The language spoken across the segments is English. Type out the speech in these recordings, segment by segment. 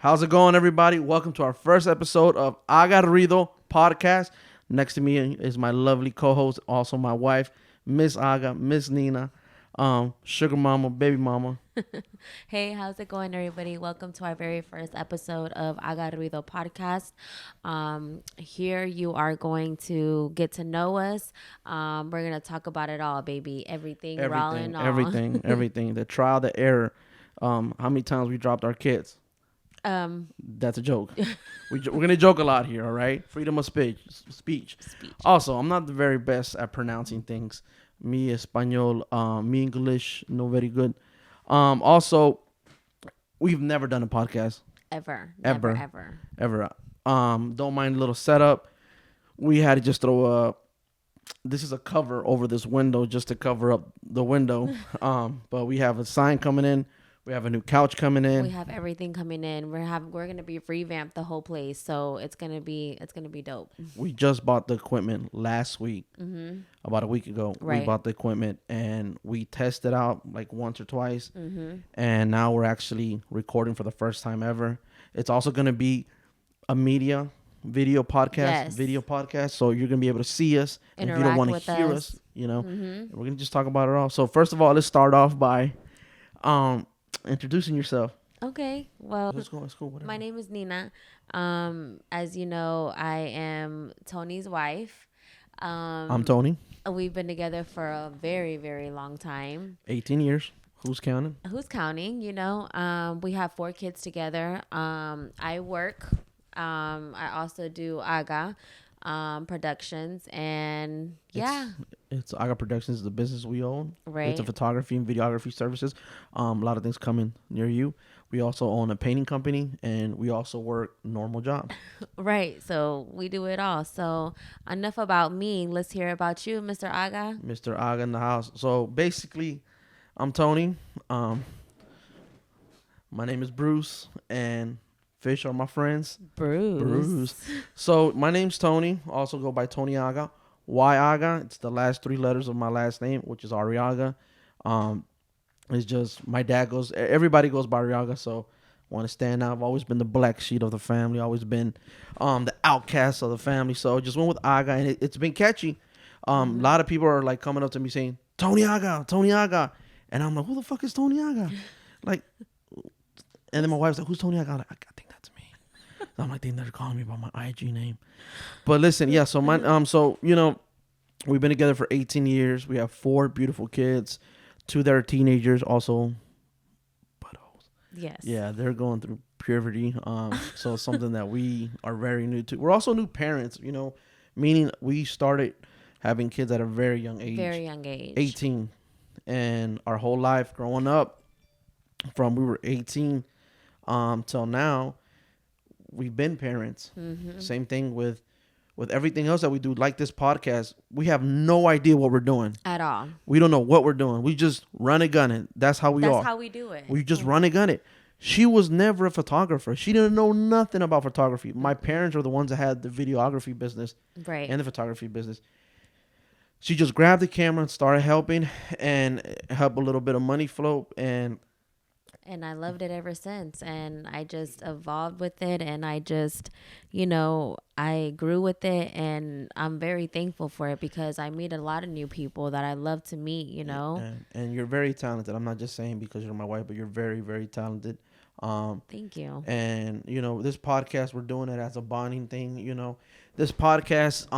How's it going, everybody? Welcome to our first episode of Aga Ruido podcast. Next to me is my lovely co-host, also my wife, Miss Aga, Miss Nina, sugar mama, baby mama. Hey, how's it going, everybody? Welcome to our very first episode of Aga Ruido podcast. Here you are going to get to know us. We're going to talk about it all, baby. Everything, raw and all. Everything. The trial, the error. How many times we dropped our kids? That's a joke. We're gonna joke a lot here, all right? Freedom of speech. Also, I'm not the very best at pronouncing things. Me Espanol, me English, no very good. Also, we've never done a podcast. Ever. Don't mind a little setup. We had to just throw this is a cover over this window just to cover up the window. But we have a sign coming in. We have a new couch coming in. We have everything coming in. We're gonna be revamp the whole place, so it's gonna be dope. We just bought the equipment last week, about a week ago. Right. We bought the equipment and we tested out like once or twice, and now we're actually recording for the first time ever. It's also gonna be a video podcast, so you're gonna be able to see us. And if you don't want to hear us, we're gonna just talk about it all. So first of all, let's start off by introducing yourself. Okay, well, Let's go. Whatever. My name is Nina. As you know, I am Tony's wife. I'm Tony. We've been together for a very, very long time. 18 years. Who's counting? Who's counting? We have 4 kids together. I work. I also do Aga Productions, and it's Aga Productions, the business we own. Right. It's a photography and videography services. A lot of things coming near you. We also own a painting company, and we also work normal jobs. Right. So we do it all. So enough about me. Let's hear about you, Mr. Aga. Mr. Aga in the house. So basically, I'm Tony. My name is Bruce, and Fish are my friends. Bruce. So my name's Tony. Also go by Tony Aga. Why Aga? It's the last 3 letters of my last name, which is Arriaga. It's just everybody goes by Arriaga, so want to stand out. I've always been the black sheep of the family. Always been the outcast of the family. So just went with Aga, and it's been catchy. A lot of people are like coming up to me saying Tony Aga, and I'm like, who the fuck is Tony Aga? Like, and then my wife's like, who's Tony Aga? I'm like, I think that's me. I'm like, they're calling me by my IG name. But listen, yeah. So we've been together for 18 years. We have 4 beautiful kids. 2 that are teenagers, also buttholes. Yes. Yeah, they're going through puberty. So it's something that we are very new to. We're also new parents, meaning we started having kids at a very young age. 18. And our whole life growing up, from we were 18 till now, we've been parents. Same thing with everything else that we do, like this podcast. We have no idea what we're doing At all. We don't know what we're doing. We just run and gun it. That's how we are. That's how we do it. We just run and gun it. She was never a photographer. She didn't know nothing about photography. My parents are the ones that had the videography business, right, and the photography business. She just grabbed the camera and started helping and help a little bit of money flow, and I loved it ever since. And I just evolved with it, and I just, I grew with it, and I'm very thankful for it because I meet a lot of new people that I love to meet, And you're very talented. I'm not just saying because you're my wife, but you're very, very talented. Thank you. And, this podcast, we're doing it as a bonding thing, This podcast,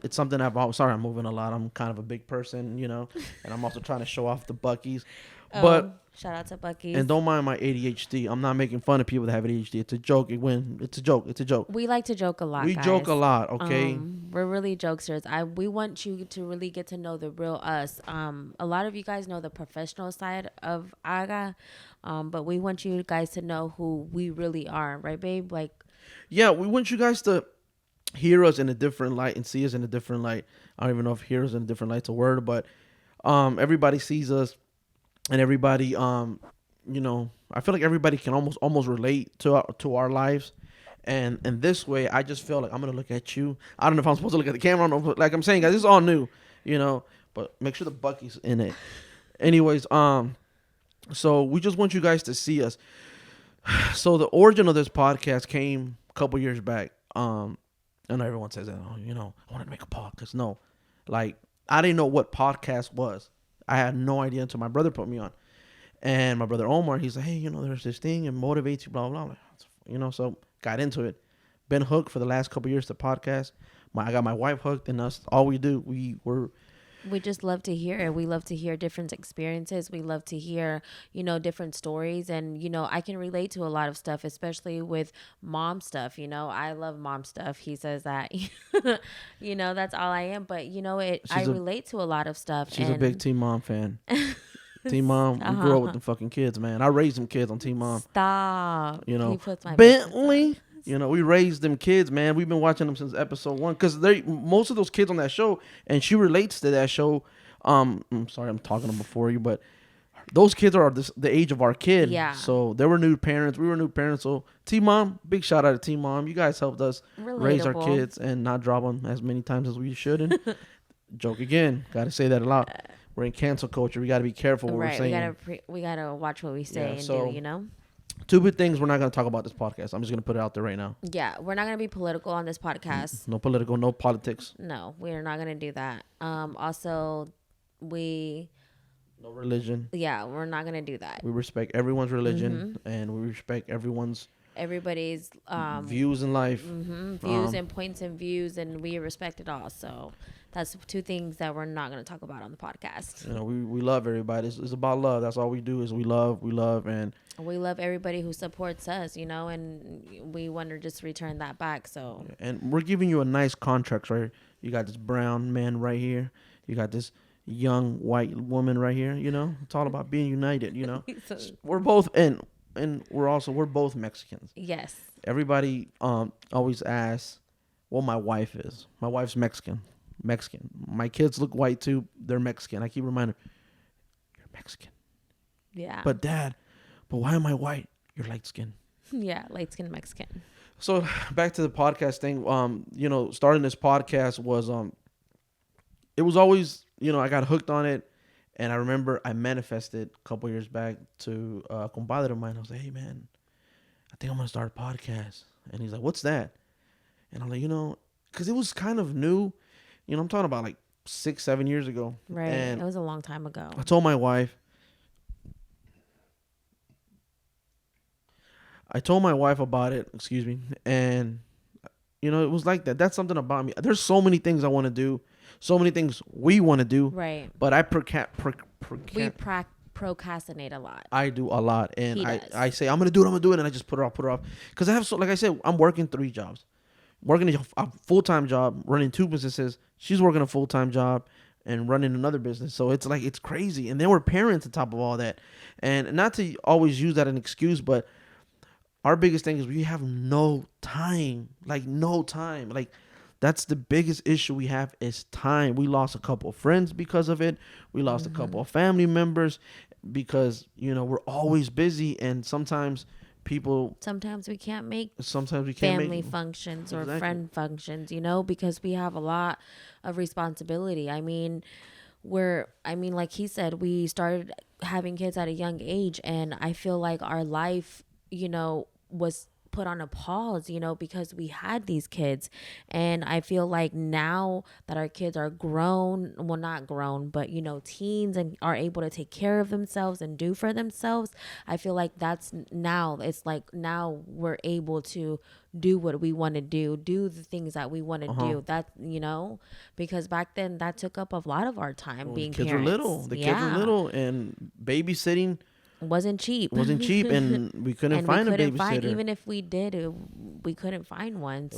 it's something I'm moving a lot. I'm kind of a big person, and I'm also trying to show off the Buckies. But shout out to Bucky's. And don't mind my ADHD. I'm not making fun of people that have ADHD. It's a joke. It's a joke. We like to joke a lot. We joke a lot, okay? We're really jokesters. We want you to really get to know the real us. A lot of you guys know the professional side of Aga, but we want you guys to know who we really are, right, babe? Like, yeah, we want you guys to hear us in a different light and see us in a different light. I don't even know if hear us in a different light's a word, but everybody sees us. And everybody, I feel like everybody can almost relate to our lives. And this way, I just feel like I'm going to look at you. I don't know if I'm supposed to look at the camera. I don't know. Like I'm saying, guys, this is all new, but make sure the Bucky's in it. Anyways, so we just want you guys to see us. So the origin of this podcast came a couple years back. And everyone says that, oh, I wanted to make a podcast. No, like I didn't know what podcast was. I had no idea until my brother put me on. And my brother Omar, he's like, hey, there's this thing and motivates you, blah blah blah. So got into it. Been hooked for the last couple years to podcast. I got my wife hooked, and that's all we do. We just love to hear it. We love to hear different experiences. We love to hear, different stories. And, I can relate to a lot of stuff, especially with mom stuff. I love mom stuff. He says that, that's all I am. But, I relate to a lot of stuff. She's a big Teen Mom fan. Teen Mom, we grew up with the fucking kids, man. I raised them kids on Teen Mom. Stop. He puts my Bentley. We raised them kids, man. We've been watching them since episode 1 because most of those kids on that show, and she relates to that show. I'm sorry, I'm talking to them before you, but those kids are the age of our kid. Yeah. So they were new parents. We were new parents. So Teen Mom, big shout out to Teen Mom. You guys helped us raise our kids and not drop them as many times as we should. And joke again. Got to say that a lot. We're in cancel culture. We got to be careful what we're saying. We gotta watch what we say and do. Two big things we're not going to talk about this podcast. I'm just going to put it out there right now. Yeah, we're not going to be political on this podcast. No political, no politics. No, we're not going to do that. Also, no religion. Yeah, we're not going to do that. We respect everyone's religion, and we respect everybody's views in life. Views and points and views, and we respect it all. So that's two things that we're not going to talk about on the podcast. We love everybody. It's about love. That's all we do is we love, and we love everybody who supports us, and we want to just return that back. So, and we're giving you a nice contract, right? You got this brown man right here. You got this young white woman right here. It's all about being united. So, we're both and we're both Mexicans. Yes. Everybody always asks what my wife is. My wife's Mexican. My kids look white too. They're Mexican. I keep reminding her, you're Mexican. Yeah. But Dad, why am I white? You're light skinned. Yeah, light skinned Mexican. So back to the podcast thing. Starting this podcast was it was always, I got hooked on it, and I remember I manifested a couple years back to a compadre of mine. I was like, hey man, I think I'm gonna start a podcast. And he's like, what's that? And I'm like, because it was kind of new. I'm talking about like 6-7 years ago. Right. And it was a long time ago. I told my wife about it, excuse me. And, it was like that. That's something about me. There's so many things I want to do. So many things we want to do. Right. But I procrastinate a lot. I do a lot. And I say, I'm going to do it. And I just put it off. Because I have, like I said, I'm working 3 jobs. Working a full-time job, running 2 businesses. She's working a full-time job and running another business. So it's like, it's crazy. And then we're parents on top of all that. And not to always use that as an excuse, but our biggest thing is we have no time. Like, no time. Like, that's the biggest issue we have is time. We lost a couple of friends because of it. We lost a couple of family members because, we're always busy. And sometimes we can't make family functions or friend functions, because we have a lot of responsibility. I mean, like he said, we started having kids at a young age, and I feel like our life, was put on a pause, because we had these kids. And I feel like now that our kids are grown, well, not grown, but, teens and are able to take care of themselves and do for themselves, I feel like it's like now we're able to do what we want to do the things that we want to do. That, because back then that took up a lot of our time being kids parents. were little. The kids were little, and babysitting wasn't cheap, and we couldn't find a babysitter. Even if we did, we couldn't find one.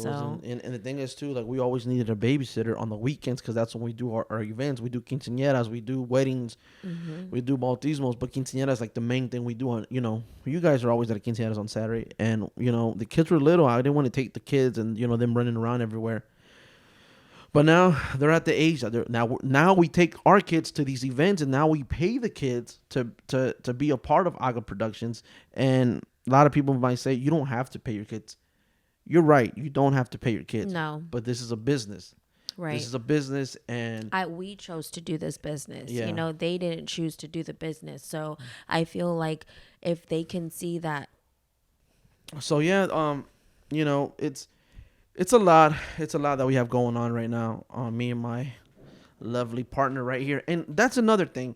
And the thing is too, like, we always needed a babysitter on the weekends because that's when we do our events. We do quinceañeras, we do weddings, we do bautismos, but quinceañeras is like the main thing we do on. You guys are always at quinceañeras on Saturday, and the kids were little. I didn't want to take the kids and them running around everywhere. But now they're at the age that now we take our kids to these events, and now we pay the kids to be a part of Aga Productions. And a lot of people might say, you don't have to pay your kids. You're right. You don't have to pay your kids. No. But this is a business. Right. This is a business, and we chose to do this business. Yeah. They didn't choose to do the business. So I feel like if they can see that So yeah, you know, it's a lot. It's a lot that we have going on right now. Me and my lovely partner right here, and that's another thing.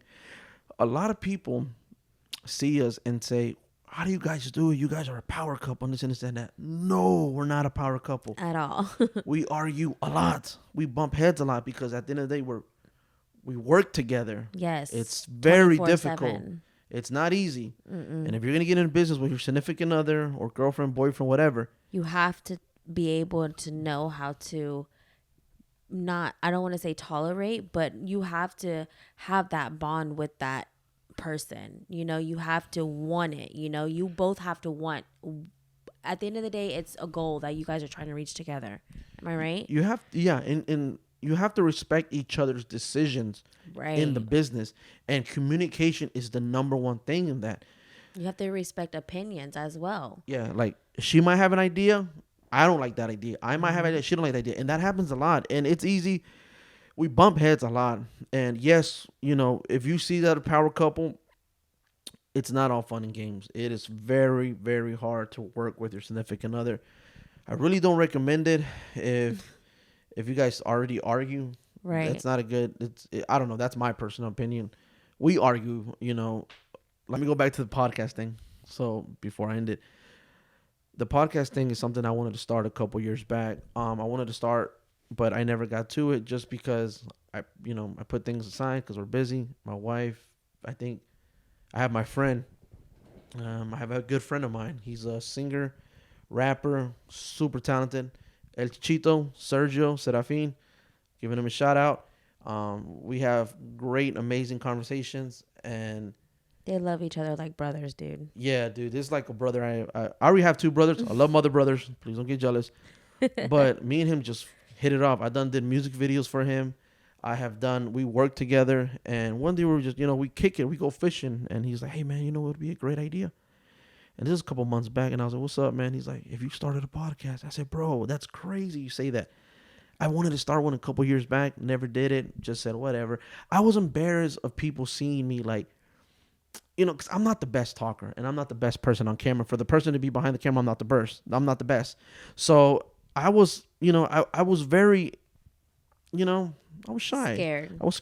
A lot of people see us and say, "How do you guys do it? You guys are a power couple, and this and this and that." No, we're not a power couple. At all. We argue a lot. We bump heads a lot because at the end of the day, we work together. Yes. It's very difficult. 24/7. It's not easy. Mm-mm. And if you're gonna get in business with your significant other or girlfriend, boyfriend, whatever, You have to be able to know how to not, I don't want to say tolerate, but you have to have that bond with that person. You know, you have to want it. You know, you both have to want. At the end of the day, it's a goal that you guys are trying to reach together. Am I right? you have yeah, and you have to respect each other's decisions in the Right. business. And communication is the number one thing in that. You have to respect opinions as well. Yeah, like she might have an idea. I don't like that idea. I might have an idea. She don't like that idea, and that happens a lot. And it's easy. We bump heads a lot. And yes, you know, if you see that a power couple, it's not all fun and games. It is very, very hard to work with your significant other. I really don't recommend it if you guys already argue. Right. That's not a good. I don't know. That's my personal opinion. We argue. You know. Let me go back to the podcast thing. So before I end it, the podcast thing is something I wanted to start a couple years back. I wanted to start, but I never got to it just because I put things aside because we're busy. My wife, I think, I have my friend. I have a good friend of mine. He's a singer, rapper, super talented. El Chito, Sergio, Serafin, giving him a shout out. We have great, amazing conversations, and They love each other like brothers, dude. yeah, dude, this is like a brother. I already have two brothers. I love my other brothers. Please don't get jealous. But me and him just hit it off. Did music videos for him. We work together. And one day we were just, we kick it. We go fishing. And he's like, hey, man, it would be a great idea. And this is a couple months back. And I was like, what's up, man? He's like, if you started a podcast. I said, bro, that's crazy you say that. I wanted to start one a couple years back. Never did it. Just said, whatever. I was embarrassed of people seeing me like, because I'm not the best talker and I'm not the best person on camera. For the person to be behind the camera, I'm not the best. So I was, I was very, I was shy. Scared. I was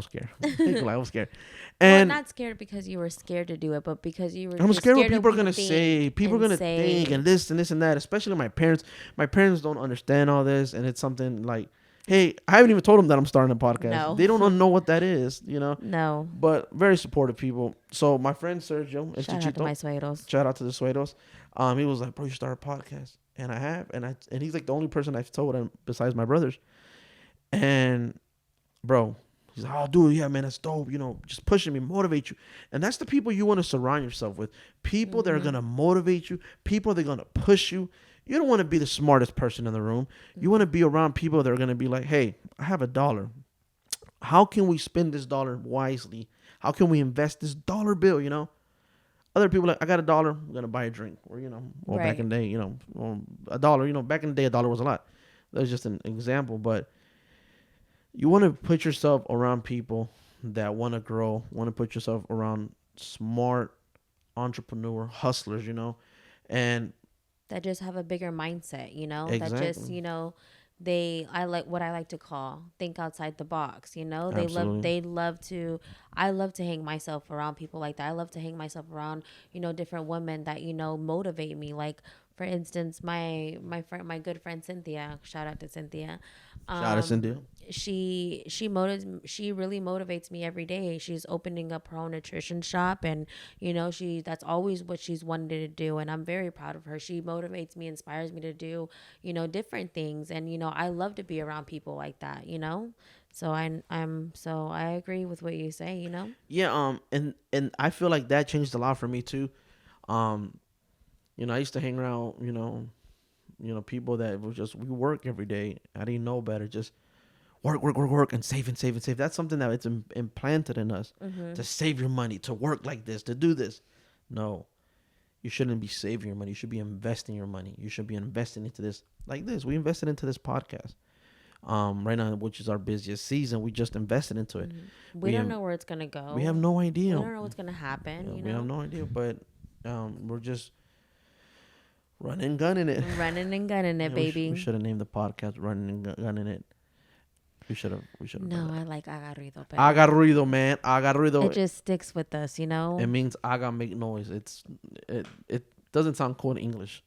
scared. I was scared. Well, And not scared because you were scared to do it, but because you were I'm just scared what of people are going to say. People are going to say- think and this and that, especially my parents. My parents don't understand all this. And it's something like, hey, I haven't even told them that I'm starting a podcast. No. They don't know what that is, No. But very supportive people. So my friend Sergio, El Shout out to Chichito, my suegros. shout out to the Suedos. He was like, bro, you start a podcast. And I have. And he's like the only person I've told him besides my brothers. And bro, he's like, oh, dude, yeah, man, that's dope. Just pushing me, motivate you. And that's the people you want to surround yourself with. People that are going to motivate you. People that are going to push you. You don't want to be the smartest person in the room. You want to be around people that are going to be like, hey, I have $1. How can we spend this dollar wisely? How can we invest this dollar bill, Other people like, I got $1, I'm going to buy a drink. Or, Right. back in the day, $1, back in the day, $1 was a lot. That was just an example. But you want to put yourself around people that want to grow, want to put yourself around smart entrepreneur hustlers, and That just have a bigger mindset, That just, Exactly. I like what I like to call think outside the box, Absolutely. I love to hang myself around people like that. I love to hang myself around, different women that, motivate me. Like, for instance, my good friend Cynthia, shout out to Cynthia. shout out to Cindy. She really motivates me every day. She's opening up her own nutrition shop, and that's always what she's wanted to do, and I'm very proud of her. She motivates me, inspires me to do different things, and I love to be around people like that. So I agree with what you say. Yeah, and I feel like that changed a lot for me too. Um, I used to hang around, people that was just we work every day. I didn't know better. Just work, and save and save and save. That's something that it's implanted in us to save your money, to work like this, to do this. No, you shouldn't be saving your money. You should be investing your money. You should be investing into this like this. We invested into this podcast. Right now, which is our busiest season, we just invested into it. We don't know where it's gonna go. We have no idea. We don't know what's gonna happen. We have no idea, but we're just Running, gunning it. Running and gunning it, Yeah, we baby. should have named the podcast "Running and Gunning It." We should have. We should have done No, that. I like Aga Ruido Aga better. Ruido, man. Aga It Ruido. just sticks with us, you It know? means Aga make noise. It doesn't sound cool in English.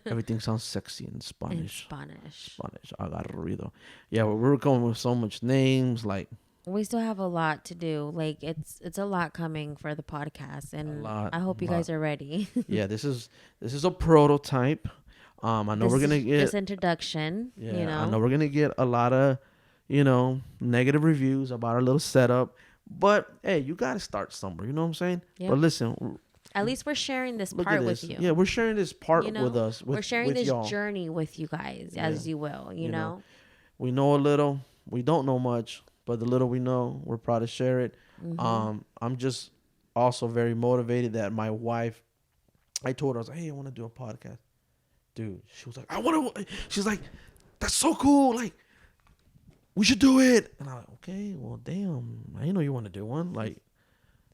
Everything sounds sexy in In Spanish. Spanish. Spanish. Aga Ruido. Yeah, we were going with so much names. Like We still have a lot to do. Like it's a lot coming for the podcast, a and lot. I hope A you lot. guys are ready. Yeah, this is a prototype. I know we're gonna This get. introduction, Yeah, you I know. know we're gonna get a lot of, negative reviews about our little setup. But hey, you gotta start somewhere. You know what I'm saying? Yep. But listen, At least we're sharing this look part at with this. you. Yeah, we're sharing this part You with know, us. we're sharing with this y'all. journey with you guys, Yeah. as you will. You You know. know. We know a little. We don't know much, but the little we know, we're proud to share it. I'm just also very motivated that my wife. I told her, I was like, hey, I want to do a podcast, dude. She was like, I want to. She's like, that's so cool. Like, we should do it. And I'm like, okay, well, damn, I didn't know you want to do one. Like,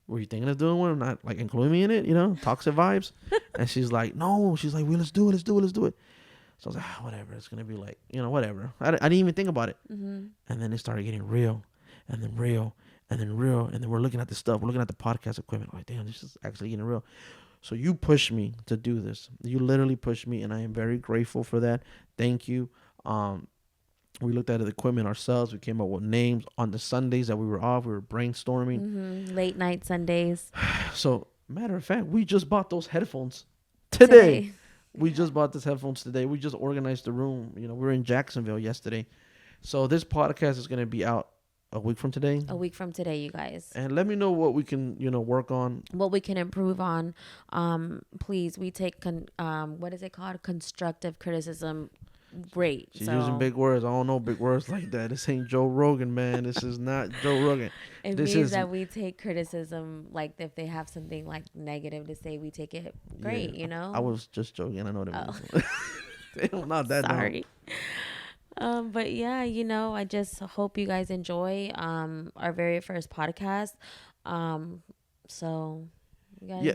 were you thinking of doing one? Not like including me in it, toxic vibes. And she's like, no. She's like, well, let's do it. Let's do it. Let's do it. So I was like, whatever. It's going to be like, whatever. I didn't even think about it. Mm-hmm. And then it started getting real and then real and then real. And then we're looking at the stuff. We're looking at the podcast equipment. Like, damn, this is actually getting real. So you pushed me to do this. You literally pushed me. And I am very grateful for that. Thank you. We looked at the equipment ourselves. We came up with names on the Sundays that we were off. We were brainstorming. Mm-hmm. Late night Sundays. So, matter of fact, we just bought those headphones today. We just bought these headphones today. We just organized the room. We were in Jacksonville yesterday. So this podcast is going to be out a week from today. A week from today, you guys. And let me know what we can, work on. What we can improve on. Please, we take what is it called? Constructive criticism. Great. She's using big words. I don't know big words like that. This ain't Joe Rogan, man. This is not Joe Rogan. It This means is that we take criticism, like if they have something like negative to say, we take it great, Yeah, I was just joking. I know what I Oh. mean. Damn, not that. Sorry. But yeah, I just hope you guys enjoy our very first podcast. So you guys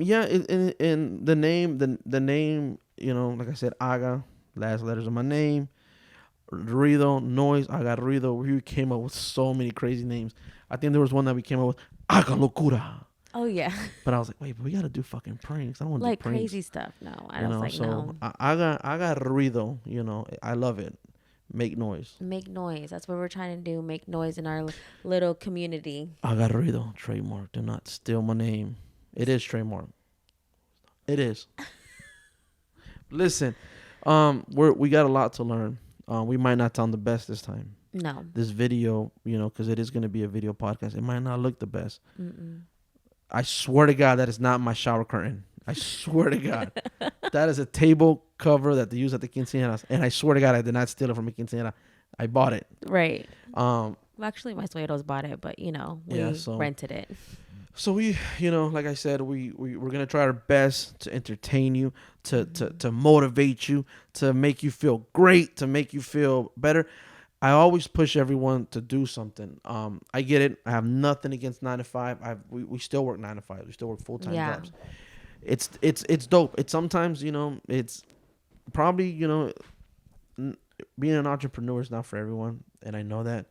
Yeah. In the name, the name, like I said, Aga, last letters of my name, Ruido, noise. Aga Ruido. We came up with so many crazy names. I think there was one that we came up with, Aga Locura. Oh yeah. But I was like, wait, but we gotta do fucking pranks. I don't want to do Like pranks. crazy stuff. No, I was like, so no. Aga Ruido. I love it. Make noise. Make noise. That's what we're trying to do. Make noise in our little community. Aga Ruido, trademark. Do not steal my name. It is trademark. It is. Listen, we got a lot to learn. We might not sound the best this time. No. This video, because it is going to be a video podcast, it might not look the best. Mm-mm. I swear to God that is not my shower curtain. I swear to God. That is a table cover that they use at the quinceañeras. And I swear to God I did not steal it from a quinceañera. I bought it. Right. Well, actually, my suegros bought it, but we rented it. So we, like I said, we're gonna try our best to entertain you, to motivate you, to make you feel great, to make you feel better. I always push everyone to do something. I get it. I have nothing against 9 to 5. We still work 9 to 5. We still work full-time jobs. It's dope. It's sometimes, it's probably, being an entrepreneur is not for everyone, and I know that.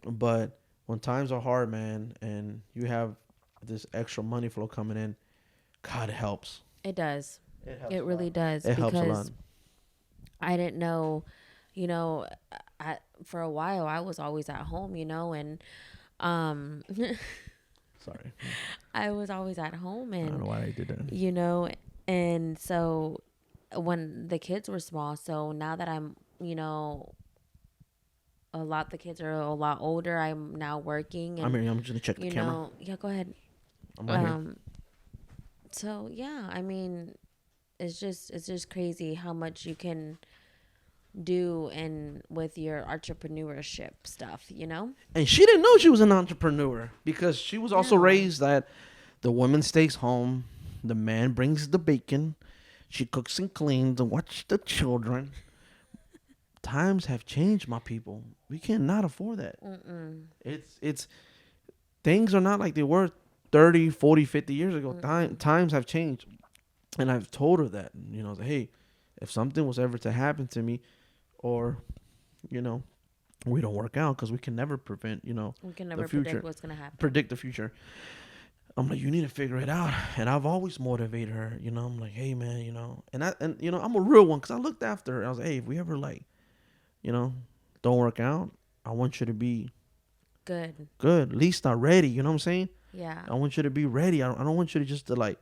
But when times are hard, man, and you have this extra money flow coming in, God, it helps. It does. It really does. It helps a lot. I didn't know, for a while I was always at home, and Sorry. I was always at home, and I don't know why I did that. And so when the kids were small, so now that I'm, the kids are a lot older, I'm now working, and I'm just gonna check the camera. Yeah, go ahead. I'm right here. So yeah, I mean, it's just crazy how much you can do and with your entrepreneurship stuff, And she didn't know she was an entrepreneur because she was also raised that the woman stays home, the man brings the bacon, she cooks and cleans and watches the children. Times have changed, my people. We cannot afford that. Mm-mm. It's things are not like they were 30, 40, 50 years ago. Times have changed. And I've told her that, you know, hey, if something was ever to happen to me, or, you know, we don't work out, because we can never prevent, you know, We can the never future, predict what's gonna happen. predict the future. I'm like, you need to figure it out. And I've always motivated her, you know. I'm like, hey man, you know, and you know, I'm a real one, because I looked after her. I was like, hey, if we ever like, you know, don't work out, I want you to be Good. good, at least not ready. You know what I'm saying? Yeah. I want you to be ready. I don't want you to just to like.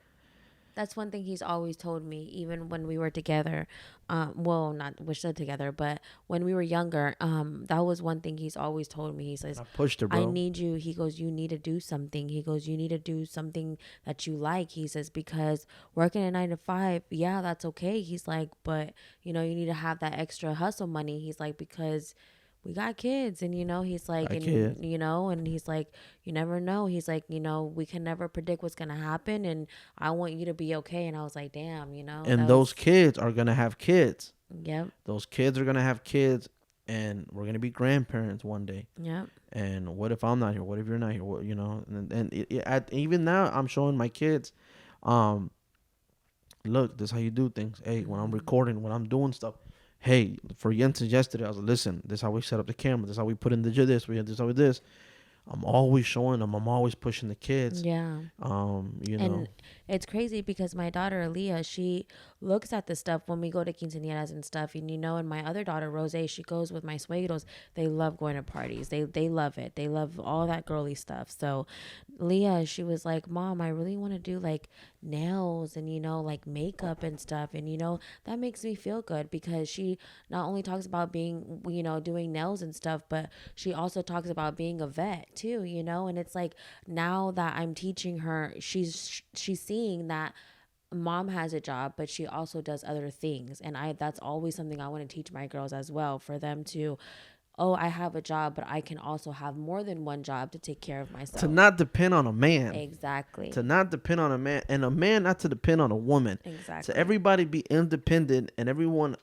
That's one thing he's always told me, even when we were together. Well, not we're still together, but when we were younger, that was one thing he's always told me. He says, I pushed her, I bro. need you. He goes, you need to do something. He goes, you need to do something that you like. He says, because working a 9 to 5, yeah, that's okay. He's like, but you know, you need to have that extra hustle money. He's like, because we got kids, and you know, he's like, I kid. and you know, and he's like, you never know. He's like, you know, we can never predict what's gonna happen, and I want you to be okay. And I was like, damn, you know, And that those was, kids are gonna have kids. yep, Those kids are gonna have kids, and we're gonna be grandparents one day. yep, And what if I'm not here? What if you're not here? What, you know? Even now, I'm showing my kids, um, look, this is how you do things. Hey, when I'm recording, when I'm doing stuff, hey, for instance, yesterday, I was like, listen, this is how we set up the camera. This is how we put in the this. We had this, how we this. I'm always showing them. I'm always pushing the kids. yeah. You know. And it's crazy because my daughter Aaliyah, she looks at the stuff when we go to quinceañeras and stuff, and you know, and my other daughter Rose, she goes with my suegros. They love going to parties. They love it. They love all that girly stuff. So Leah, she was like, Mom, I really want to do like nails and, you know, like makeup and stuff, and you know, that makes me feel good because she not only talks about being, you know, doing nails and stuff, but she also talks about being a vet too, you know. And it's like, now that I'm teaching her, she's seeing that mom has a job, but she also does other things, and I that's always something I want to teach my girls as well, for them to, oh, I have a job, but I can also have more than one job to take care of myself. To not depend on a man. Exactly. To not depend on a man, and a man not to depend on a woman. Exactly. To everybody be independent, and everyone,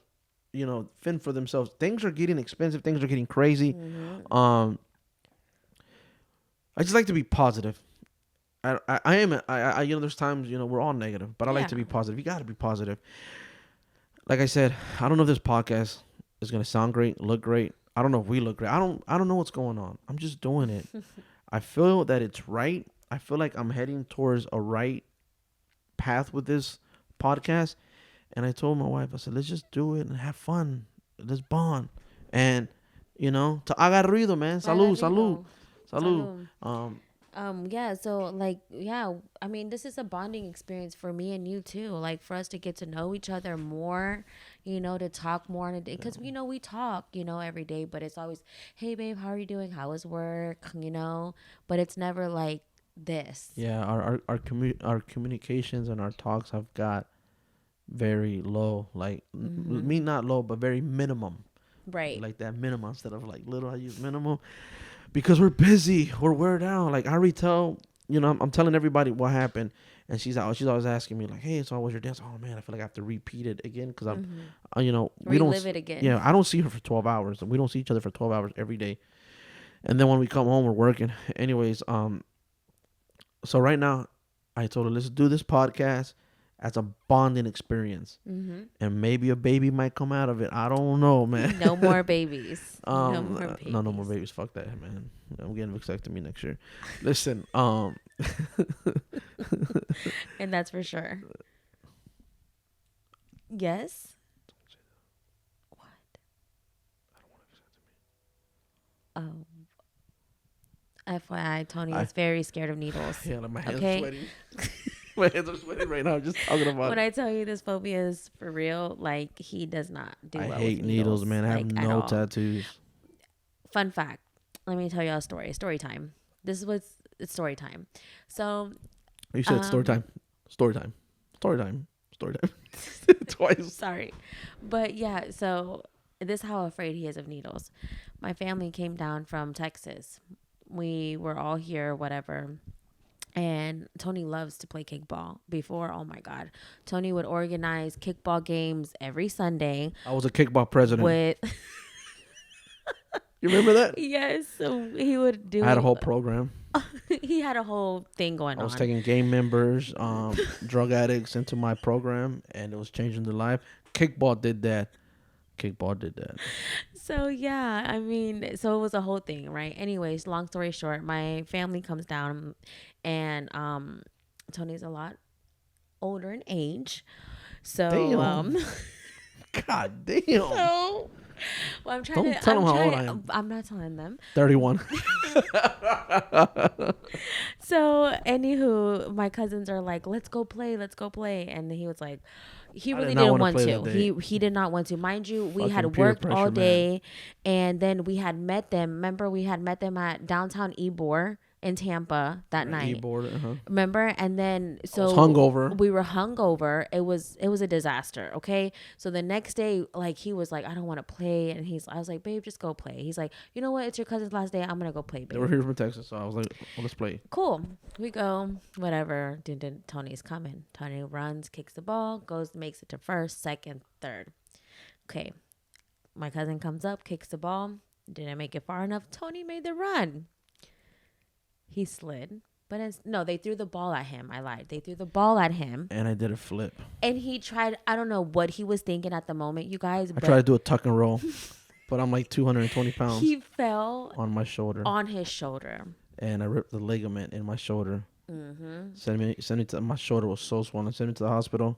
you know, fend for themselves. Things are getting expensive. Things are getting crazy. I just like to be positive. I am. You know, there's times, you know, we're all negative, but I like to be positive. You got to be positive. Like I said, I don't know if this podcast is gonna sound great, look great. I don't know if we look great. I don't know what's going on. I'm just doing it. I feel that it's right. I feel like I'm heading towards a right path with this podcast. And I told my wife, I said, let's just do it and have fun. Let's bond. And, you know, to Aga Ruido, man. Salud, salud. Salud. Yeah, so like, yeah, I mean, this is a bonding experience for me and you too, like for us to get to know each other more, you know, to talk more on a day, because you know, we talk, you know, every day, but it's always, hey babe, how are you doing, how was work, you know, but it's never like this. Yeah, our communications and our talks have got very low, like me not low, but very minimum. Right. Like that minimum instead of like little. I use minimum because we're busy. We're weird out. Like I already tell, you know, I'm telling everybody what happened, and she's always asking me like, hey, so how was your dance? Oh man, I feel like I have to repeat it again because I'm, you know, we don't relive it again. Yeah, I don't see her for 12 hours, and we don't see each other for 12 hours every day. And then when we come home, we're working. Anyways, so right now, I told her, let's do this podcast as a bonding experience, and maybe a baby might come out of it. I don't know, man. No more babies. No more babies. No more babies. Fuck that, man. I'm getting vasectomy next year. Listen, And that's for sure. Yes. What? I don't want Oh. FYI, Tony is very scared of needles. Yeah, like my hands Okay. sweating. My hands are sweating right now just talking about When it. I tell you this phobia is for real, like he does not do I well hate with needles, man. I have like, at no all. tattoos. Fun fact. Let me tell you a story. Story time. This is what's it's story time. So You said story time. Story time. Story time. Story time. Twice. sorry. But yeah, so this is how afraid he is of needles. My family came down from Texas. We were all here, whatever. And Tony loves to play kickball. Before, oh my God, Tony would organize kickball games every Sunday I was a kickball president. with. You remember that? Yes, so he would do. I had a whole program. He had a whole thing going I was on. taking gang members, drug addicts into my program, and it was changing their life. Kickball did that. Kickball did that. So yeah, I mean, so it was a whole thing, right? Anyways, long story short, my family comes down, and Tony's a lot older in age. So Damn. God damn. so well, I'm trying Don't to. tell them I'm how old trying. I am. I'm not telling them. 31. So, anywho, my cousins are like, "Let's go play, let's go play," and he was like, he I really did not didn't wanna want play to. that day. He did not want to. Mind you, we Fucking had peer worked all pressure, man. day, and then we had met them. Remember, we had met them at downtown Ybor in Tampa that night. E-board. Remember? And then I was so hungover. we were hungover. It was a disaster. Okay. So the next day, like he was like, I don't want to play, and I was like, babe, just go play. He's like, you know what? It's your cousin's last day. I'm gonna go play, They were babe. here from Texas, so I was like, well, let's play. Cool. We go. Whatever. Tony's coming. Tony runs, kicks the ball, goes, makes it to first, second, third. Okay. My cousin comes up, kicks the ball, didn't make it far enough. Tony made the run. He slid. But no, they threw the ball at him. I lied. They threw the ball at him. And I did a flip. And he tried, I don't know what he was thinking at the moment, you guys. I But tried to do a tuck and roll, but I'm like 220 pounds he fell on my shoulder. on his shoulder. And I ripped the ligament in my shoulder. Sent me to my shoulder was so swollen. Sent me to the hospital.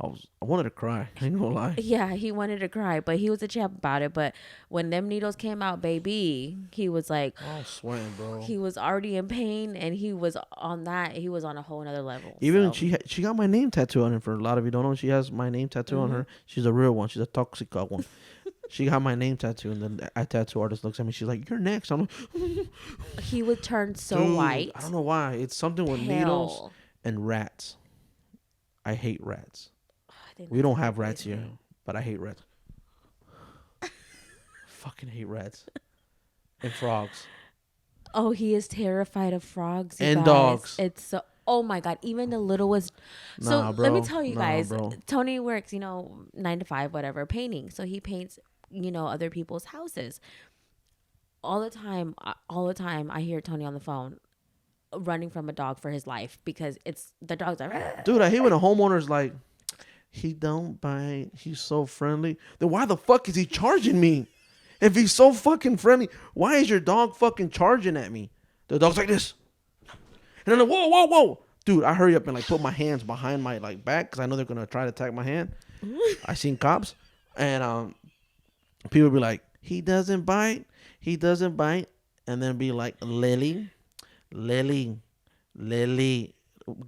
I wanted to cry. I ain't gonna lie. Yeah, he wanted to cry, but he was a champ about it. But when them needles came out, baby, he was like, I was sweating, bro. he was already in pain, and he was on that. He was on a whole nother level. Even so. she got my name tattooed on her. For a lot of you don't know, she has my name tattooed on her. She's a real one. She's a toxic one. She got my name tattooed, and then a tattoo artist looks at me. She's like, "You're next." I'm like, He would turn so "Dude, white. I don't know why. It's something with needles Hell. and rats. I hate rats. I think We that's don't what have it rats is. here, but I hate rats. Fucking hate rats and frogs. Oh, he is terrified of frogs you And guys. dogs. It's so. Oh my god! Even the littlest. So Nah, let me bro. tell you Nah, guys. bro. Tony works, 9 to 5, whatever, painting. So he paints, other people's houses. All the time, I hear Tony on the phone, running from a dog for his life because the dogs are. Dude, I hate when a homeowner's like, he don't bite. He's so friendly. Then why the fuck is he charging me? If he's so fucking friendly, why is your dog fucking charging at me? The dog's like this. And I'm like, whoa, whoa, whoa. Dude, I hurry up and like put my hands behind my like back because I know they're going to try to attack my hand. I seen cops. And people be like, he doesn't bite. He doesn't bite. And then be like, Lily.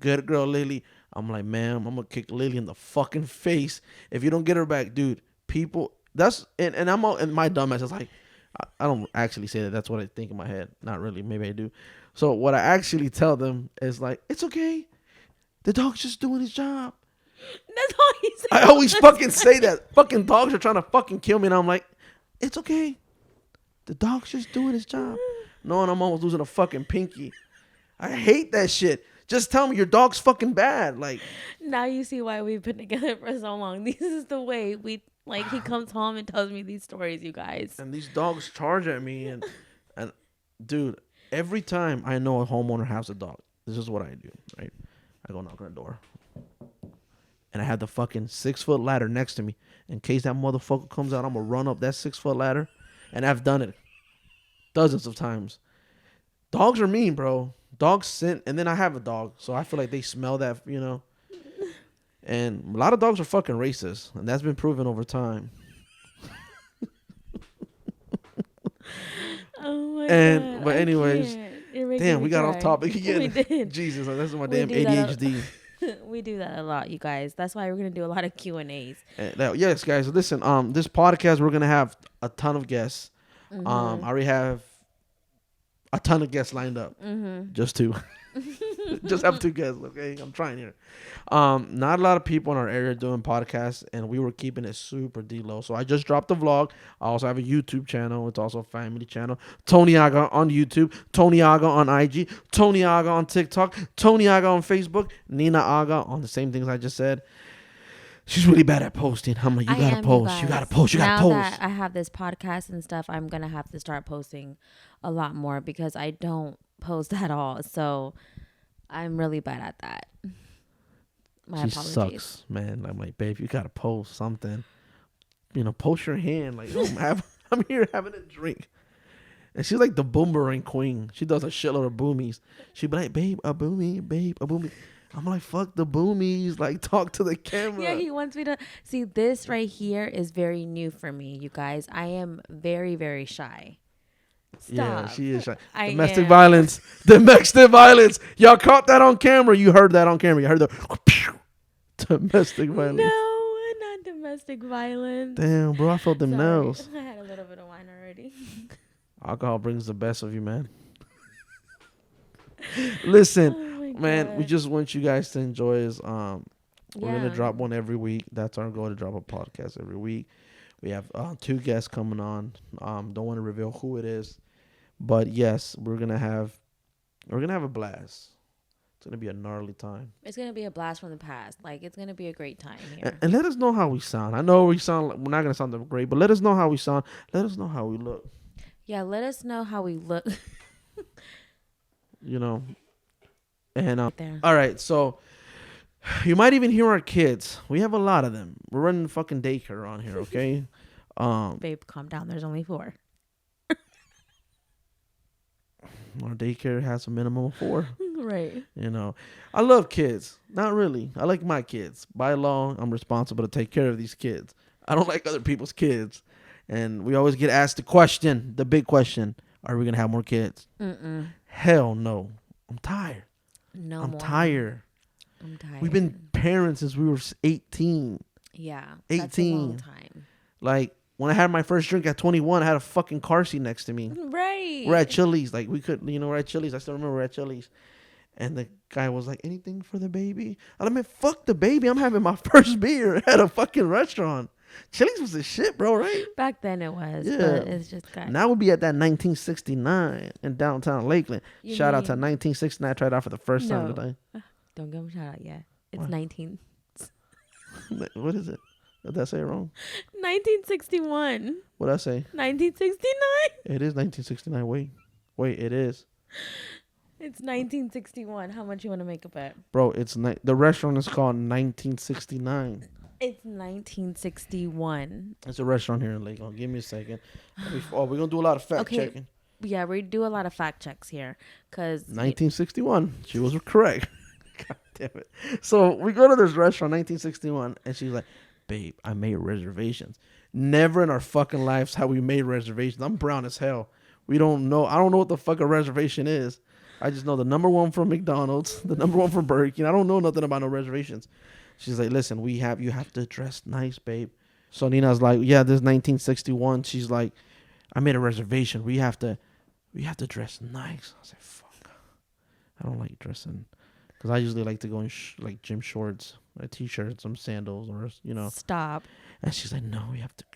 Good girl, Lily. I'm like, ma'am, I'm going to kick Lily in the fucking face if you don't get her back, dude. People, and I'm all, and my dumbass is like, I don't actually say that. That's what I think in my head. Not really. Maybe I do. So what I actually tell them is like, it's okay. The dog's just doing his job. That's all he said. I always fucking say that. Fucking dogs are trying to fucking kill me. And I'm like, it's okay. The dog's just doing his job. No, and I'm almost losing a fucking pinky. I hate that shit. Just tell me your dog's fucking bad. Like, Now you see why we've been together for so long. This is the way he comes home and tells me these stories, you guys. and these dogs charge at me. And dude, every time I know a homeowner has a dog, this is what I do, right? I go knock on the door. And I have the fucking 6-foot ladder next to me. In case that motherfucker comes out, I'm going to run up that 6-foot ladder. And I've done it dozens of times. Dogs are mean, bro. Dogs scent. And then I have a dog. So I feel like they smell that, And a lot of dogs are fucking racist. And that's been proven over time. Oh my god. But anyways, damn, we got off topic again. We did. Jesus, this is my We damn do that. ADHD. We do that a lot, you guys. That's why we're gonna do a lot of Q&As. Yes, guys. Listen, this podcast we're gonna have a ton of guests. I already have a ton of guests lined up. Just two. Just have 2 guests. Okay, I'm trying here. Not a lot of people in our area doing podcasts, and we were keeping it super low. So I just dropped a vlog. I also have a YouTube channel. It's also a family channel. Tony Aga on YouTube. Tony Aga on IG. Tony Aga on TikTok. Tony Aga on Facebook. Nina Aga on the same things I just said. She's really bad at posting. I'm like, you I gotta am, you post. You guys. gotta post. You gotta Now post. that I have this podcast and stuff, I'm gonna have to start posting a lot more because I don't post at all. So I'm really bad at that. My She apologies. sucks, man. I'm like, babe, you gotta post something. Post your hand. Like, I'm here having a drink. And she's like the boomerang queen. She does a shitload of boomies. She'd be like, babe, a boomie, babe, a boomie. I'm like, fuck the boomies. Like, talk to the camera. Yeah, he wants me to see. This right here is very new for me, you guys. I am very, very shy. Stop. Yeah, she is shy. I Domestic am. violence. Domestic violence. Y'all caught that on camera. You heard that on camera. You heard the domestic violence. No, not domestic violence. Damn, bro, I felt them Sorry. nails. I had a little bit of wine already. Alcohol brings the best of you, man. Listen, Oh my man, we God. just want you guys to enjoy us. We're gonna Yeah. drop one every week. That's our goal, to drop a podcast every week. We have 2 guests coming on. Don't want to reveal who it is, but yes, we're gonna have a blast. It's gonna be a gnarly time. It's gonna be a blast from the past. Like it's gonna be a great time And, here. and let us know how we sound. I know we sound like, we're not gonna sound that great, but let us know how we sound. Let us know how we look. Yeah, let us know how we look You know. And there. all right, so you might even hear our kids. We have a lot of them. We're running fucking daycare on here, okay? Babe, calm down. There's only 4. Our daycare has a minimum of 4. Right. I love kids. Not really. I like my kids. By law, I'm responsible to take care of these kids. I don't like other people's kids. And we always get asked the big question, are we going to have more kids? Hell no. I'm tired. No I'm more. tired. I'm tired. We've been parents since we were 18. Yeah. That's a 18. long time. Like, when I had my first drink at 21, I had a fucking car seat next to me. Right. We're at Chili's. Like, we could, we're at Chili's. I still remember we're at Chili's. And the guy was like, anything for the baby? I mean, fuck the baby. I'm having my first beer at a fucking restaurant. Chili's was the shit, bro, right? Back then it was. Yeah. But it's just got. Now we'll be at that 1969 in downtown Lakeland. You Shout out to mean- 1969. I tried out for the first time No. today. Don't give him a shout out yet. It's What? 1961. What is it? Did I say it wrong? 1961. What did I say? 1969. It is 1969. Wait, it is. It's 1961. How much you want to make a bet? Bro, the restaurant is called 1969. It's 1961. It's a restaurant here in Lakeland. Give me a second. We're going to do a lot of fact Okay. checking. Yeah, we do a lot of fact checks here because 1961. She was correct. God damn it. So we go to this restaurant, 1961, and she's like, babe, I made reservations. Never in our fucking lives have we made reservations. I'm brown as hell. We don't know. I don't know what the fuck a reservation is. I just know the number 1 from McDonald's, the number 1 from Burger King. I don't know nothing about no reservations. She's like, listen, you have to dress nice, babe. So Nina's like, yeah, this is 1961. She's like, I made a reservation. We have to dress nice. I was like, fuck. I don't like dressing. Because I usually like to go in like gym shorts, a t-shirt, some sandals, or, Stop. And she's like, no, we have to go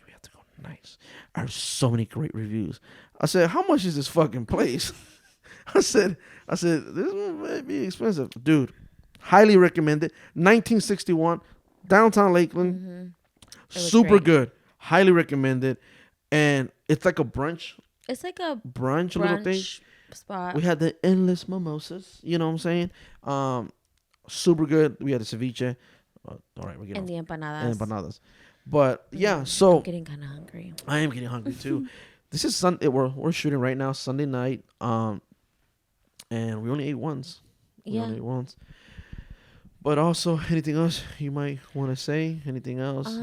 nice. I have so many great reviews. I said, how much is this fucking place? I said, this one might be expensive. Dude, highly recommended. 1961, downtown Lakeland. Mm-hmm. was Super great. good. Highly recommended. And it's like a brunch It's like a little thing. brunch spot. We had the endless mimosas. You know what I'm saying? Super good. We had the ceviche. All right, we're getting And the off- empanadas. and empanadas. But yeah, so I'm getting kind of hungry. I am getting hungry too. This is Sunday. We're shooting right now, Sunday night. And we only ate once. We only ate once. But also, anything else you might want to say? Anything else?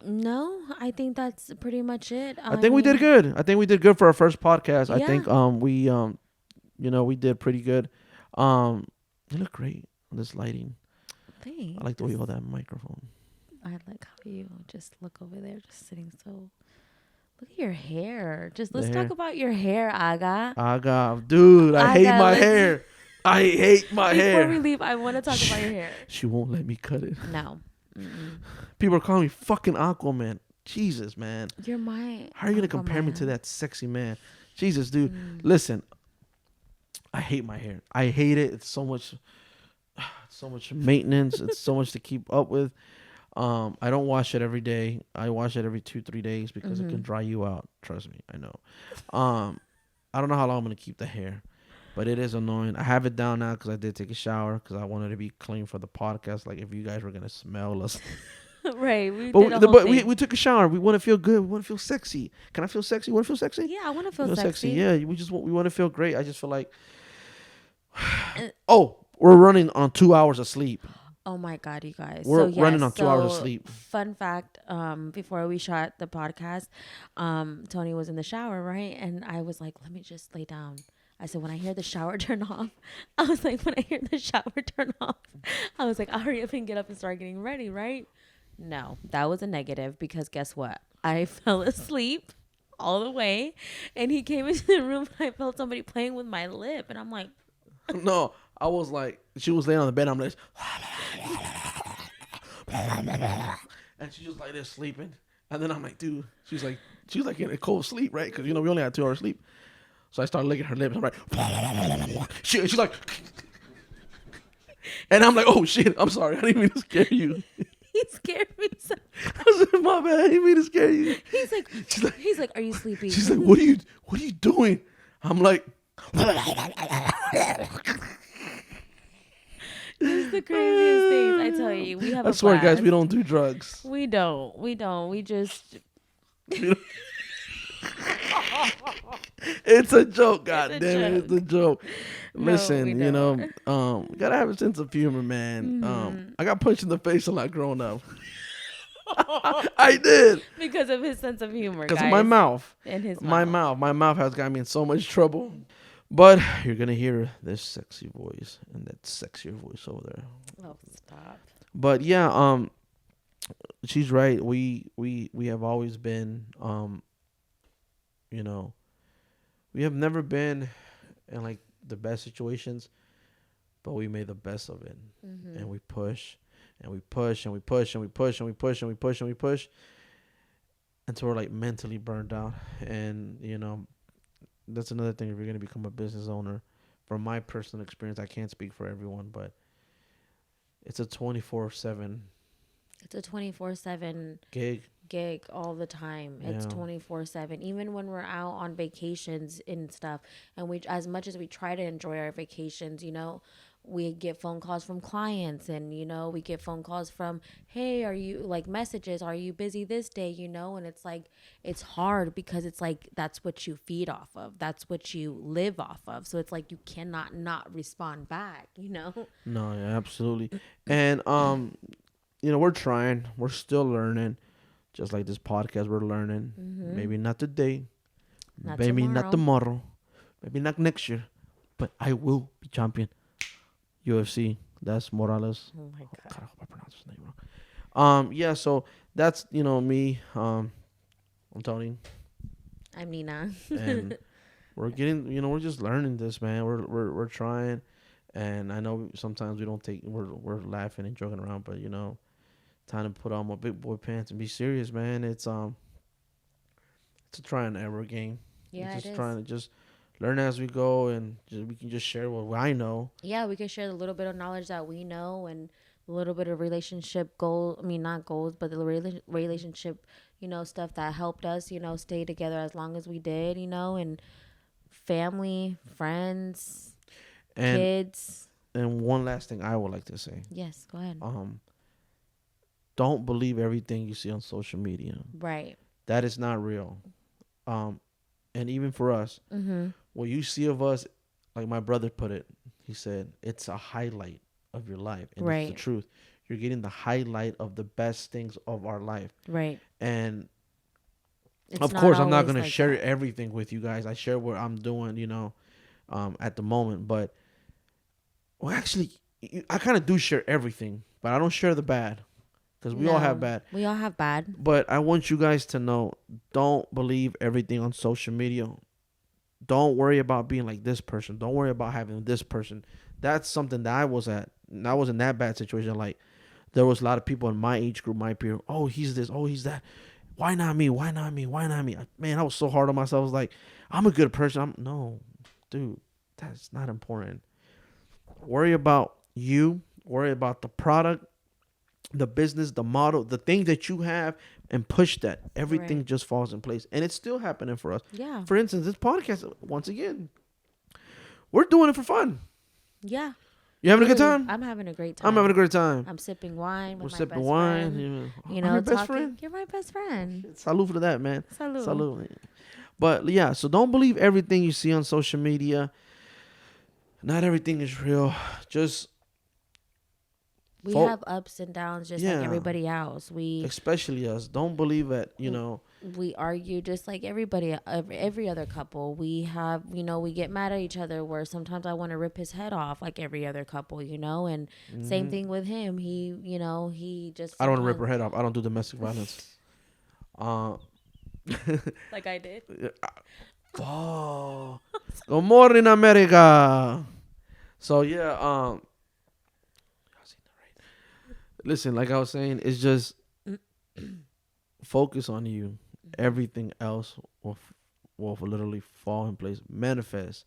No, I think that's pretty much it. I think we did good. I think we did good for our first podcast. I Yeah. think we did pretty good. You look great on this lighting. Thanks. I like the way you hold that microphone. I like how you just look over there, just sitting so. Look at your hair. Let's hair. talk about your hair, Aga. Dude, I hate Aga, my let's- hair. I hate my Before hair. we leave, I want to talk about your hair. She won't let me cut it. No. Mm-mm. People are calling me fucking Aquaman. Jesus, man. You're my. How are you gonna compare me to Aquaman. that sexy man? Jesus, dude. Listen, I hate my hair. I hate it. It's so much maintenance. It's so much to keep up with. I don't wash it every day. I wash it every 2-3 days because it Mm-hmm. can dry you out. Trust me, I know. Um, I don't know how long I'm gonna keep the hair, but it is annoying. I have it down now because I did take a shower because I wanted to be clean for the podcast. Like if you guys were gonna smell us, Right. We but did a whole we thing. took a shower. We want to feel good. We want to feel sexy. Can I feel sexy? You want to feel sexy? Yeah, I want to You feel feel sexy? sexy. Yeah. We want to feel great. I just feel like Uh, oh, we're running on 2 hours of sleep. Oh my God, you guys. So We're running yes, on 2 hours of so sleep. fun fact, before we shot the podcast, Tony was in the shower, right? And I was like, let me just lay down. I said, when I hear the shower turn off, I was like, when I hear the shower turn off, I was like, I'll hurry up and get up and start getting ready, right? No, that was a negative because guess what? I fell asleep all the way and he came into the room and I felt somebody playing with my lip and I'm like, No, I was like, she was laying on the bed. I'm like, and she just like this sleeping. And then I'm like, dude, she's like in a cold sleep, right? Because we only had 2 hours sleep. So I started licking her lips. I'm like, she's like, and I'm like, oh shit, I'm sorry, I didn't mean to scare you. he scared me so. I said, my bad, I didn't mean to scare you. He's like, She's like, he's like, are you sleepy? she's like, what are you doing? I'm like, This is the craziest things. I tell you, we have I a swear, guys, we blast. don't do drugs. We don't. We don't. We just. It's a joke, god It's a damn it, it's a joke. joke. No, Listen, we don't. we gotta have a sense of humor, man. Mhm. I got punched in the face a lot growing up. I did Because of his sense of humor, because guys. of my mouth. And his My mouth has got me in so much trouble. But you're gonna hear this sexy voice and that sexier voice over there. Oh, stop. But yeah, she's right. We have always been, you know, we have never been in like the best situations, but we made the best of it, and we push, and we push, and we push, and we push, and we push, and we push, and we push, until we're like mentally burned out. And that's another thing. If you're gonna become a business owner, from my personal experience, I can't speak for everyone, but it's a 24/7 It's a 24/7 gig. gig all the time. It's Yeah. 24/7. Even when we're out on vacations and stuff, and we, as much as we try to enjoy our vacations, we get phone calls from clients, and we get phone calls from, hey, are you, like, messages, are you busy this day, and it's like it's hard because it's like that's what you feed off of, that's what you live off of, so it's like you cannot not respond back. No, yeah, absolutely. And we're trying. We're still learning. Just like this podcast, we're learning. Maybe not today. Not Maybe not tomorrow. tomorrow. Maybe not next year. But I will be champion. UFC. That's Morales. Oh my God, I God. hope I pronounced his name wrong. Yeah, so that's me. I'm Tony. I'm Nina. And we're getting we're just learning this, man. We're trying. And I know sometimes we don't take we're laughing and joking around, but time to put on my big boy pants and be serious, man. It's a try and error game. Yeah, We're it just is. trying to just learn as we go, and we can just share what I know. Yeah, we can share the little bit of knowledge that we know and a little bit of relationship goal. I mean, not goals, but the relationship, stuff that helped us, stay together as long as we did, and family, friends, And kids. and one last thing I would like to say. Yes, go ahead. Don't believe everything you see on social media. Right. That is not real. And even for us, Mm-hmm. what you see of us, like my brother put it, he said, it's a highlight of your life. And it's Right. the truth. You're getting the highlight of the best things of our life. Right. And It's of course, I'm not always going to like share that. everything with you guys. I share what I'm doing, at the moment. But, well, actually, I kind of do share everything, but I don't share the bad because we all have No, bad. we all have bad. But I want you guys to know, don't believe everything on social media. Don't worry about being like this person. Don't worry about having this person. That's something that I was at. And I was in that bad situation. Like, there was a lot of people in my age group, my peer. Oh, he's this. Oh, he's that. Why not me? Why not me? Why not me? Man, I was so hard on myself. I was like, I'm a good person. No, dude, that's not important. Worry about you. Worry about the product. the business, the model, the thing that you have, and push that, everything Right. just falls in place. And it's still happening for us. Yeah. For instance, this podcast, once again, we're doing it for fun. Yeah. You having a good Literally, time? I'm having a great I'm having a time. great time. I'm sipping wine We're with my sipping best wine. friend. You I'm know, your best talking. friend. You're my best friend. Salute for that, man. Salud. Salute. But yeah, so don't believe everything you see on social media. Not everything is real. Just We folk, have ups and downs just like yeah. everybody else. Especially us. Don't believe it. We argue just like every other couple. We have, we get mad at each other where sometimes I want to rip his head off like every other couple, and same hmm thing with him. He just I don't want to rip her sometimes head off. I don't do domestic violence. Uh, like I did. oh, good morning, America. So yeah, listen, like I was saying, it's just focus on you. Everything else will literally fall in place, manifest.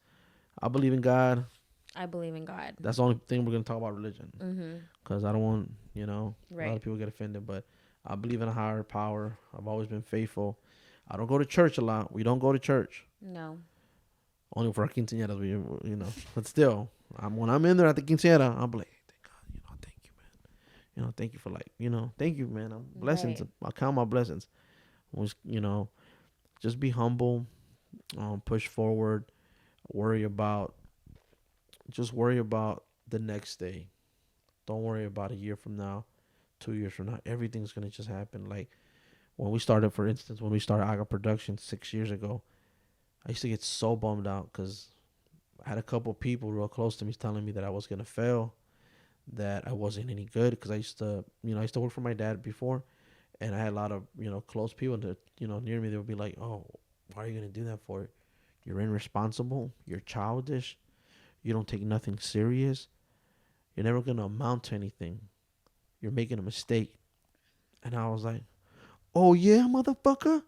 I believe in God. I believe in God. That's the only thing we're gonna talk about religion, Mm-hmm. because I don't want a lot Right. of people get offended. But I believe in a higher power. I've always been faithful. I don't go to church a lot. We don't go to church. No. Only for our quinceañeras, But still, when I'm in there at the quinceañera, I'm like, thank God, thank you, man. Thank you for thank you, man. I'm blessings. Right. I count my blessings. Was just be humble, push forward, worry about, just worry about the next day. Don't worry about a year from now, 2 years from now. Everything's gonna just happen. Like when we started, for instance, when we started Aga Production 6 years ago, I used to get so bummed out because I had a couple people real close to me telling me that I was gonna fail, that I wasn't any good. Because I used to work for my dad before, and I had a lot of close people that near me. They would be like, "Oh, why are you gonna do that for? You're irresponsible. You're childish. You don't take nothing serious. You're never gonna amount to anything. You're making a mistake." And I was like, "Oh yeah, motherfucker."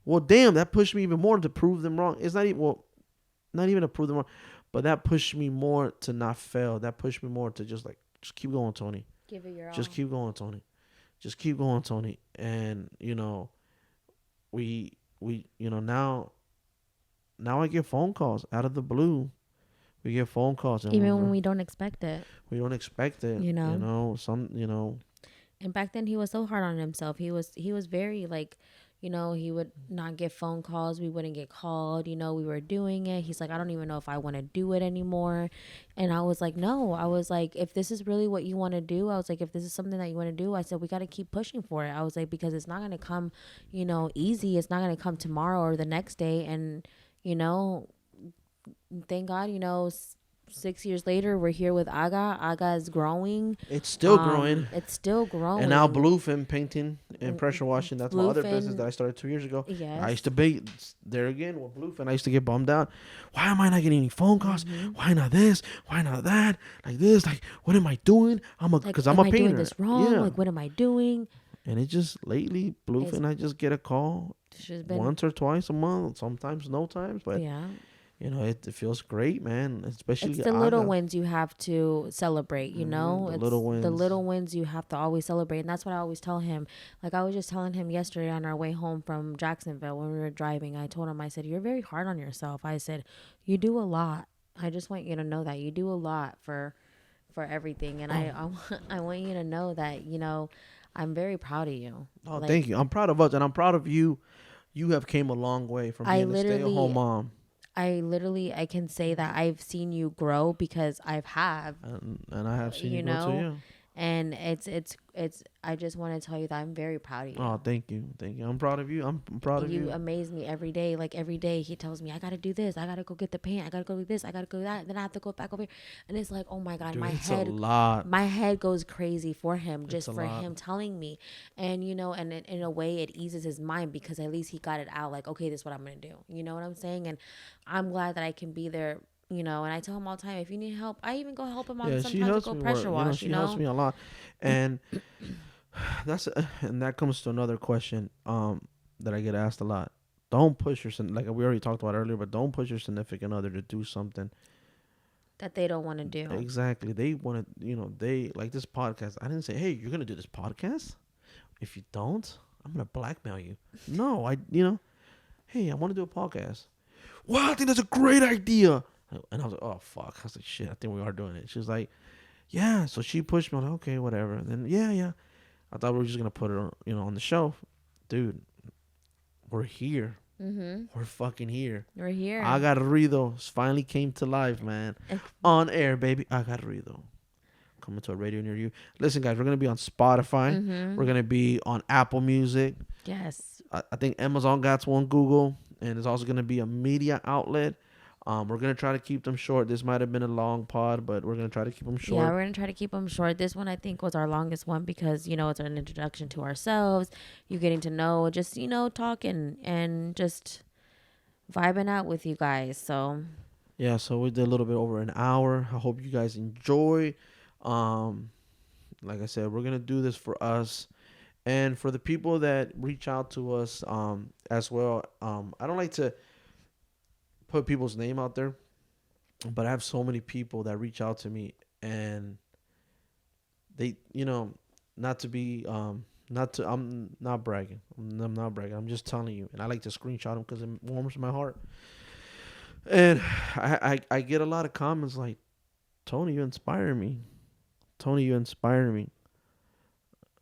Well, damn, that pushed me even more to prove them wrong. It's not even to prove them wrong, but that pushed me more to not fail. That pushed me more to just keep going, Tony. Give it your all. Just keep going, Tony. Just keep going, Tony. And we now I get phone calls out of the blue. We get phone calls, and Even when we don't expect it. we don't expect it. And back then he was so hard on himself. He was very like, he would not get phone calls. We wouldn't get called. We were doing it. He's like, I don't even know if I want to do it anymore. And I was like, no. I was like, if this is really what you want to do, I was like, if this is something that you want to do, I said, we got to keep pushing for it. I was like, because it's not going to come, easy. It's not going to come tomorrow or the next day. And, thank God, 6 years later, we're here with Aga. Aga is growing. It's still growing. It's still growing. And now bluefin painting and pressure washing. That's my other Bluefin, business that I started 2 years ago. Yes. I used to be there again with bluefin. I used to get bummed out. Why am I not getting any phone calls? Why not this? Why not that? Like this? Like what am I doing? Because I'm a painter. Am I doing this wrong? Yeah. Like what am I doing? And it just lately bluefin. I just get a call She's been once or twice a month. Sometimes no times, but yeah. it feels great, man. Especially It's the little Aga. wins you have to celebrate, The It's little wins. the little wins you have to always celebrate. And that's what I always tell him. Like I was just telling him yesterday on our way home from Jacksonville when we were driving. I told him, I said, you're very hard on yourself. I said, you do a lot. I just want you to know that you do a lot for everything. And I want you to know that, I'm very proud of you. Oh, Like, thank you. I'm proud of us, and I'm proud of you. You have came a long way from being a stay-at-home mom. I can say that I've seen you grow because I've And I have seen you grow too, yeah. and it's I just want to tell you that I'm very proud of you. Oh, thank you. I'm proud of you. I'm proud of you. You amaze me every day. Like every day he tells me I gotta do this, I gotta go get the paint, I gotta go do this, I gotta go do that, then I have to go back over here. And it's like, oh my God, Dude, my it's head a lot. my head goes crazy for him, just a for lot. him telling me. And and in a way it eases his mind because at least he got it out, like, okay, this is what I'm gonna do. You know what I'm saying? And I'm glad that I can be there. And I tell him all the time, if you need help, I even go help him on Yeah, she sometimes to helps go me. pressure wash. She helps me a lot, and that comes to another question that I get asked a lot. Don't push your like we already talked about earlier, but don't push your significant other to do something that they don't want to do. Exactly. They want to, they like this podcast. I didn't say, hey, you're going to do this podcast. If you don't, I'm going to blackmail you. No, hey, I want to do a podcast. Wow, I think that's a great idea. And I was like, oh, fuck. I was like, shit, I think we are doing it. She was like, yeah. So she pushed me. I'm like, okay, whatever. And then, yeah. I thought we were just going to put it, on the shelf. Dude, we're here. Mm-hmm. We're fucking here. We're here. Aga Ruido finally came to life, man. On air, baby. Aga Ruido. Coming to a radio near you. Listen, guys, we're going to be on Spotify. Mm-hmm. We're going to be on Apple Music. Yes. I think Amazon got one, Google. And it's also going to be a media outlet. We're going to try to keep them short. This might have been a long pod, but we're going to try to keep them short. Yeah, we're going to try to keep them short. This one, I think, was our longest one because, it's an introduction to ourselves. You getting to know, just, talking and just vibing out with you guys. So, yeah, so we did a little bit over an hour. I hope you guys enjoy. Like I said, we're going to do this for us. And for the people that reach out to us as well, I don't like to put people's name out there, but I have so many people that reach out to me, and they, not to be, I'm not bragging. I'm not bragging. I'm just telling you, and I like to screenshot them because it warms my heart. And I get a lot of comments like, Tony, you inspire me. Tony, you inspire me.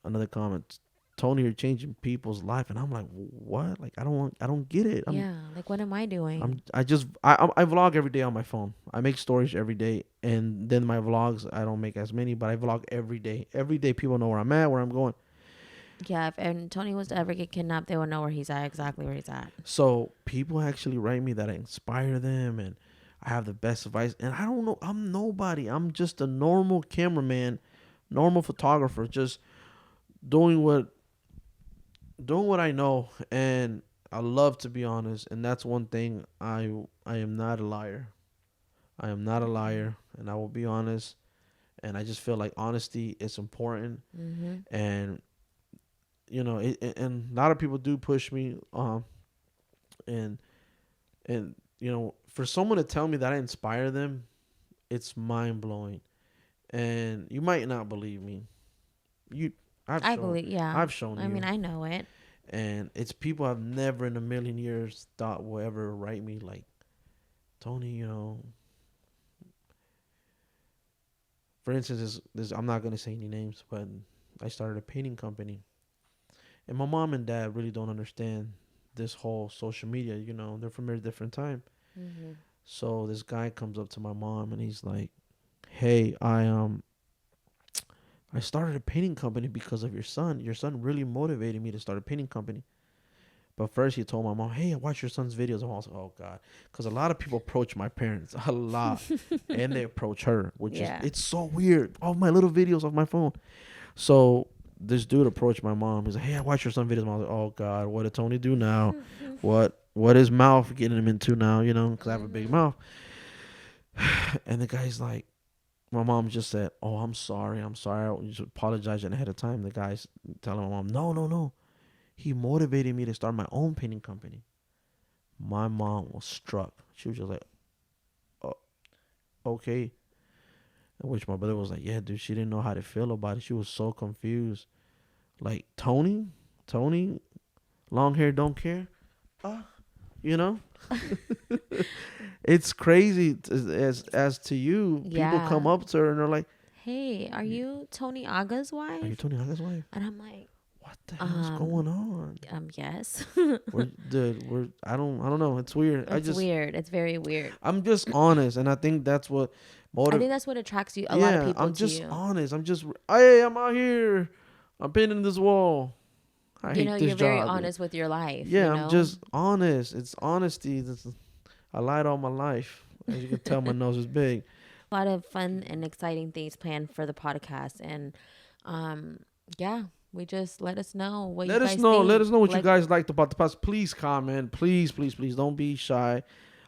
Another comment, Tony, you're changing people's life, and I'm like, what? Like, I don't get it. like, what am I doing? I vlog every day on my phone. I make stories every day, and then my vlogs, I don't make as many, but I vlog every day. Every day, people know where I'm at, where I'm going. Yeah, and Tony was to ever get kidnapped, they would know where he's at, exactly where he's at. So people actually write me that I inspire them, and I have the best advice. And I don't know, I'm nobody. I'm just a normal cameraman, normal photographer, just doing what I know, and I love to be honest, and that's one thing. I am not a liar. I am not a liar, and I will be honest. And I just feel like honesty is important, Mm-hmm. and and a lot of people do push me, and for someone to tell me that I inspire them, it's mind blowing, and you might not believe me. I've shown you. I mean, I know it. And it's people I've never in a million years thought will ever write me like, Tony, for instance, this I'm not going to say any names, but I started a painting company. And my mom and dad really don't understand this whole social media. They're from a different time. Mm-hmm. So this guy comes up to my mom and he's like, hey, I started a painting company because of your son. Your son really motivated me to start a painting company. But first he told my mom, hey, I watch your son's videos. And I was like, oh, God. Because a lot of people approach my parents, a lot. And they approach her, which is, it's so weird. All my little videos off my phone. So this dude approached my mom. He's like, hey, I watch your son's videos. And I was like, oh, God, what did Tony do now? What is mouth getting him into now, because I have a big mouth. And the guy's like, my mom just said, oh, I'm sorry. I just apologizing ahead of time. The guy's telling my mom, no. He motivated me to start my own painting company. My mom was struck. She was just like, oh, okay. In which my brother was like, yeah, dude, she didn't know how to feel about it. She was so confused. Like, Tony, long hair, don't care. It's crazy as to you. Yeah. People come up to her and they're like, hey, are you Tony Aga's wife? Are you Tony Aga's wife? And I'm like, what the hell's going on? Yes. I don't know. It's weird. It's weird. It's very weird. I'm just honest, and I think that's what I think that's what attracts you. A lot of people. I'm just honest. Hey, I'm out here. I'm painting this wall. I hate this you're job. very honest with your life. Yeah, I'm just honest. It's honesty. I lied all my life. As you can tell, my nose is big. A lot of fun and exciting things planned for the podcast, and we just let us know what you guys think. Let us know what you guys liked about the podcast. Please comment. Please, please, please don't be shy.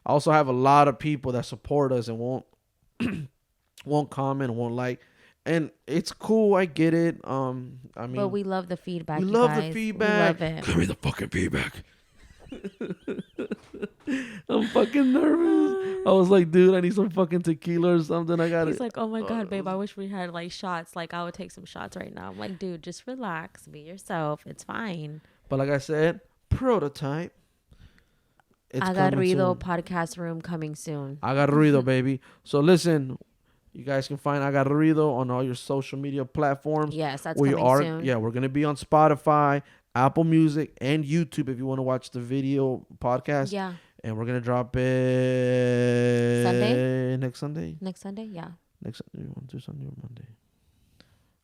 I also have a lot of people that support us and won't comment, won't like. And it's cool. I get it. But we love the feedback. We love the feedback. We love it. Give me the fucking feedback. I'm fucking nervous. I was like, dude, I need some fucking tequila or something. I got it. He's like, oh my God, babe, I wish we had like shots. Like, I would take some shots right now. I'm like, dude, just relax. Be yourself. It's fine. But like I said, prototype. It's Aga coming Ruido soon. podcast room coming soon. Aga Ruido, baby. So listen, you guys can find Aga Ruido on all your social media platforms. Yes, that's We coming are, soon. yeah, we're gonna be on Spotify, Apple Music, and YouTube if you want to watch the video podcast. Yeah. And we're gonna drop it Sunday? next Sunday. Next Sunday? Yeah. Next Sunday, you want to do Sunday or Monday?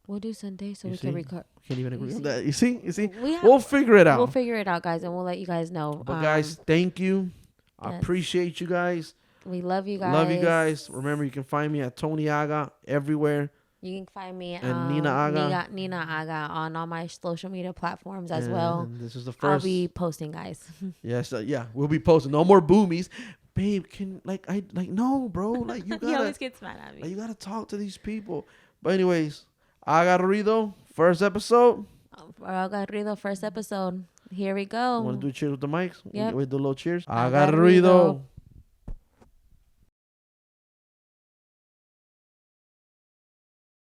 We'll do Sunday so You we see? can record. Can't even agree You on see? that. You see? We We'll figure it out. We'll figure it out, guys, and we'll let you guys know. But guys, thank you. I yes. appreciate you guys. We love you guys. Love you guys. Remember, you can find me at Tony Aga everywhere. You can find me And Nina Aga. Nina Aga on all my social media platforms as well. And this is the I'll first. be posting, guys. Yes, yeah, we'll be posting. No more boomies, babe. Can no, bro. Like you He gotta, always gets mad at like, me. you gotta talk to these people. But anyways, Aga Ruido, first episode. Aga Ruido, first episode. Here we go. Want to do cheers with the mics? Yep. We do a little cheers. Aga Aga Ruido. Ruido.